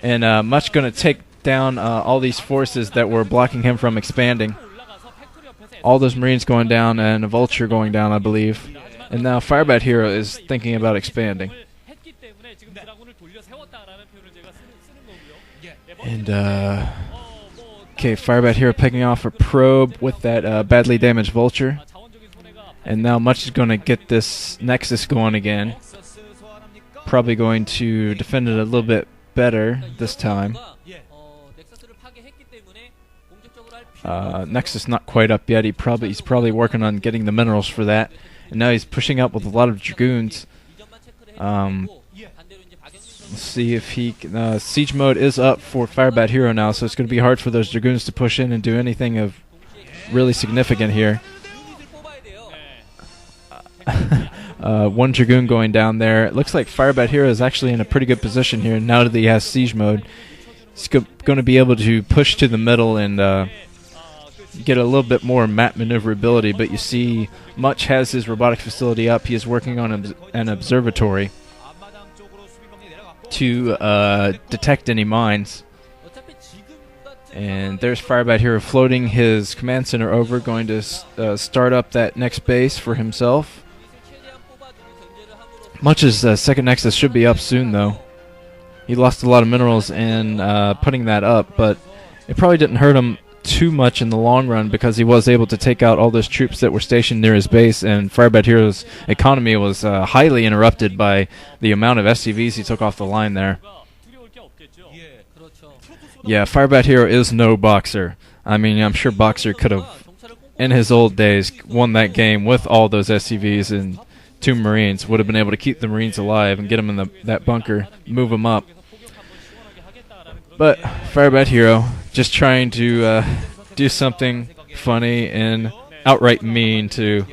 And Much going to take down all these forces that were blocking him from expanding. All those Marines going down and a Vulture going down, I believe. And now FireBatHero is thinking about expanding. And, okay, FireBatHero picking off a probe with that badly damaged Vulture. And now Much is going to get this Nexus going again. Probably going to defend it a little bit better this time. Nexus not quite up yet. He's probably working on getting the minerals for that. And now he's pushing up with a lot of Dragoons. Let's see if he can, siege mode is up for FireBatHero now, so it's going to be hard for those Dragoons to push in and do anything of really significant here. One Dragoon going down there. It looks like FireBatHero is actually in a pretty good position here now that he has siege mode. He's going to be able to push to the middle and get a little bit more map maneuverability, but you see Much has his robotic facility up. He is working on an observatory to detect any mines. And there's FireBatHero floating his command center over, going to start up that next base for himself. Much's second Nexus should be up soon, though. He lost a lot of minerals in putting that up, but it probably didn't hurt him too much in the long run because he was able to take out all those troops that were stationed near his base, and FireBatHero's economy was highly interrupted by the amount of SCVs he took off the line there. Yeah, FireBatHero is no Boxer. I mean, I'm sure Boxer could have, in his old days, won that game with all those SCVs and 2 Marines. Would have been able to keep the Marines alive and get them in that bunker, move them up. But FireBatHero just trying to do something funny and outright mean to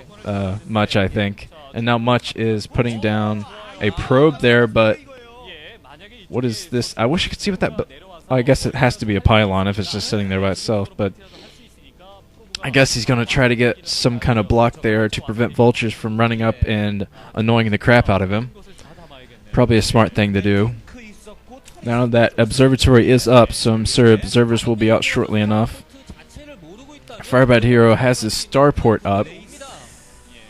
Much, I think. And now Much is putting down a probe there, but what is this? I wish I could see what that... I guess it has to be a pylon if it's just sitting there by itself, but I guess he's going to try to get some kind of block there to prevent Vultures from running up and annoying the crap out of him. Probably a smart thing to do. Now that observatory is up, so I'm sure observers will be out shortly enough. FireBatHero has his starport up.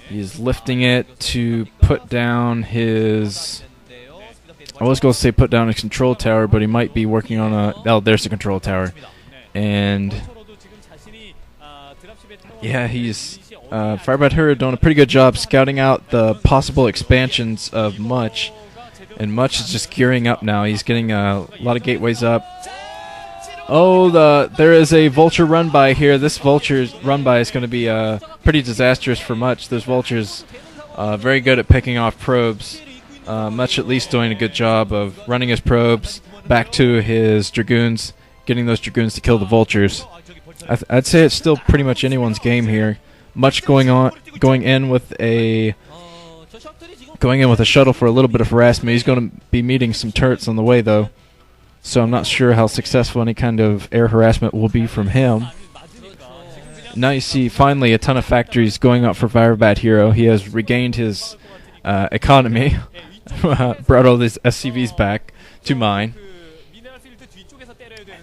He's lifting it to put down his... I was going to say put down a control tower, but he might be working on a... Oh, there's the control tower. And... yeah, he's... FireBatHero doing a pretty good job scouting out the possible expansions of Much. And Much is just gearing up now. He's getting a lot of gateways up. Oh, there is a Vulture run-by here. This Vulture run-by is going to be pretty disastrous for Much. Those Vultures very good at picking off probes. Much at least doing a good job of running his probes back to his Dragoons, getting those Dragoons to kill the Vultures. I'd say it's still pretty much anyone's game here. Much going in with a shuttle for a little bit of harassment. He's going to be meeting some turrets on the way, though, so I'm not sure how successful any kind of air harassment will be from him. Now you see finally a ton of factories going up for FireBatHero. He has regained his economy. Brought all these SCVs back to mine.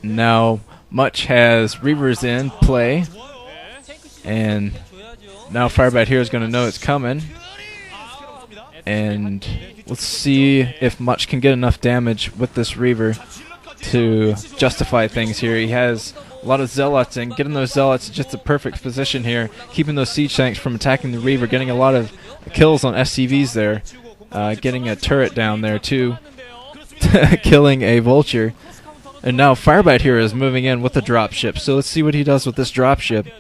Now Much has Reavers in play, and now FireBatHero is going to know it's coming. And let's see if Much can get enough damage with this Reaver to justify things here. He has a lot of Zealots, and getting those Zealots is just a perfect position here, keeping those siege tanks from attacking the Reaver, getting a lot of kills on SCVs there. Getting a turret down there too, killing a Vulture. And now FireBatHero is moving in with the dropship. So let's see what he does with this dropship.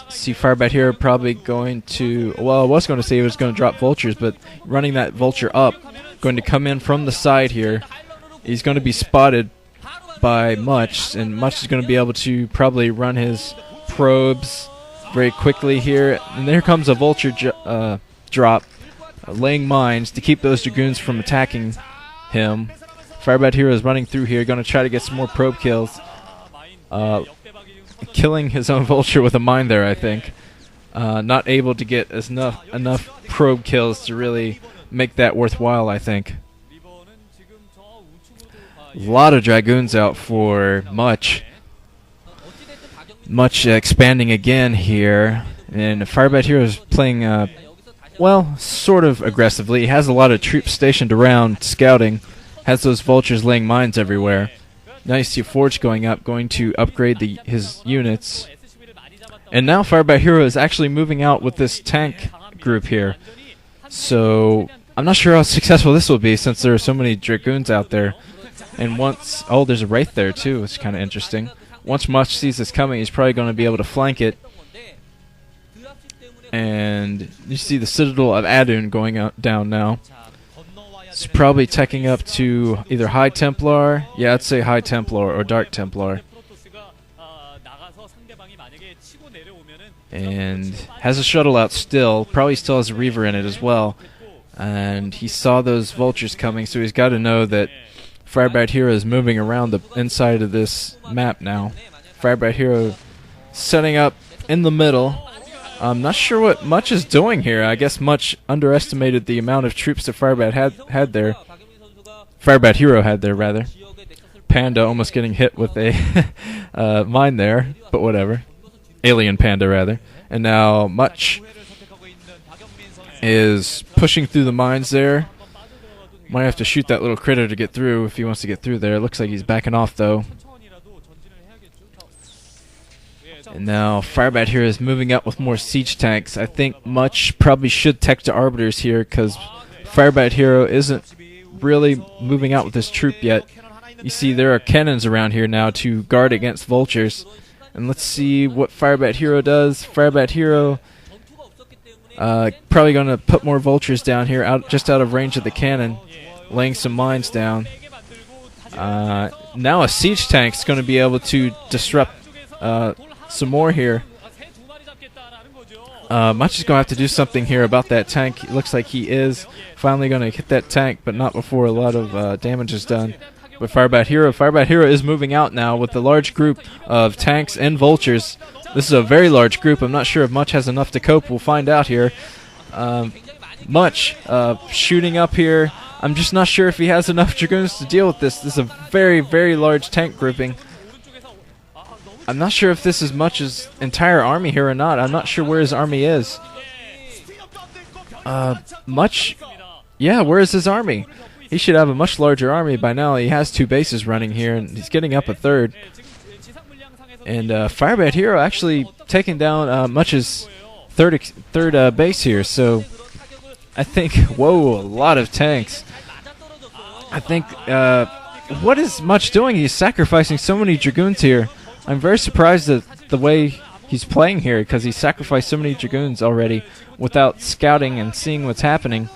See FireBatHero probably going to... Well, I was going to say he was going to drop Vultures, but running that Vulture up, going to come in from the side here. He's going to be spotted by Much, and Much is going to be able to probably run his probes very quickly here. And there comes a Vulture drop, laying mines to keep those Dragoons from attacking him. FireBatHero is running through here, going to try to get some more probe kills. Killing his own Vulture with a mine there, I think. Not able to get enough probe kills to really make that worthwhile, I think. A lot of Dragoons out for Much. Much expanding again here. And FireBatHero is playing, well, sort of aggressively. He has a lot of troops stationed around scouting. Has those vultures laying mines everywhere. Now you see Forge going up, going to upgrade his units. And now FireBatHero is actually moving out with this tank group here. So I'm not sure how successful this will be since there are so many Dragoons out there. And once... oh, there's a Wraith there too. It's kind of interesting. Once Much sees this coming, he's probably going to be able to flank it. And you see the Citadel of Adun going down now. It's probably teching up to either High Templar, yeah, I'd say High Templar or Dark Templar. And has a shuttle out still, probably still has a Reaver in it as well. And he saw those vultures coming, so he's got to know that FireBatHero is moving around the inside of this map now. FireBatHero setting up in the middle. I'm not sure what Much is doing here. I guess Much underestimated the amount of troops that had there. FireBatHero had there, rather. Panda almost getting hit with a mine there, but whatever. Alien Panda, rather. And now Much is pushing through the mines there. Might have to shoot that little critter to get through if he wants to get through there. It looks like he's backing off, though. And now FireBatHero is moving up with more siege tanks. I think Much probably should tech to Arbiters here because FireBatHero isn't really moving out with his troop yet. You see there are cannons around here now to guard against vultures. And let's see what FireBatHero does. FireBatHero probably going to put more vultures down here, just out of range of the cannon, laying some mines down. Now a siege tank is going to be able to disrupt some more here. Much is going to have to do something here about that tank. It looks like he is finally going to hit that tank, but not before a lot of damage is done. But FireBatHero is moving out now with a large group of tanks and vultures. This is a very large group. I'm not sure if Much has enough to cope. We'll find out here. Much shooting up here. I'm just not sure if he has enough Dragoons to deal with this. This is a very, very large tank grouping. I'm not sure if this is Much's entire army here or not. I'm not sure where his army is. Much... yeah, where is his army? He should have a much larger army by now. He has 2 bases running here, and he's getting up a 3rd. And FireBatHero actually taking down Much's third base here. So I think... whoa, a lot of tanks. I think... what is Much doing? He's sacrificing so many Dragoons here. I'm very surprised at the way he's playing here because he sacrificed so many Dragoons already without scouting and seeing what's happening.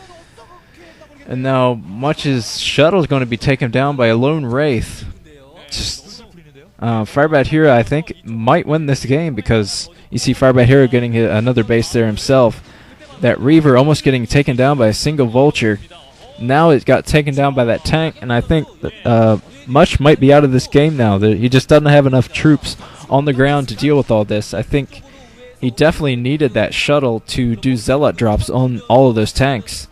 And now Much's shuttle is going to be taken down by a lone Wraith. Just FireBatHero, I think, might win this game because you see FireBatHero getting another base there himself. That Reaver almost getting taken down by a single vulture. Now it got taken down by that tank, and I think that Much might be out of this game now. He just doesn't have enough troops on the ground to deal with all this. I think he definitely needed that shuttle to do zealot drops on all of those tanks.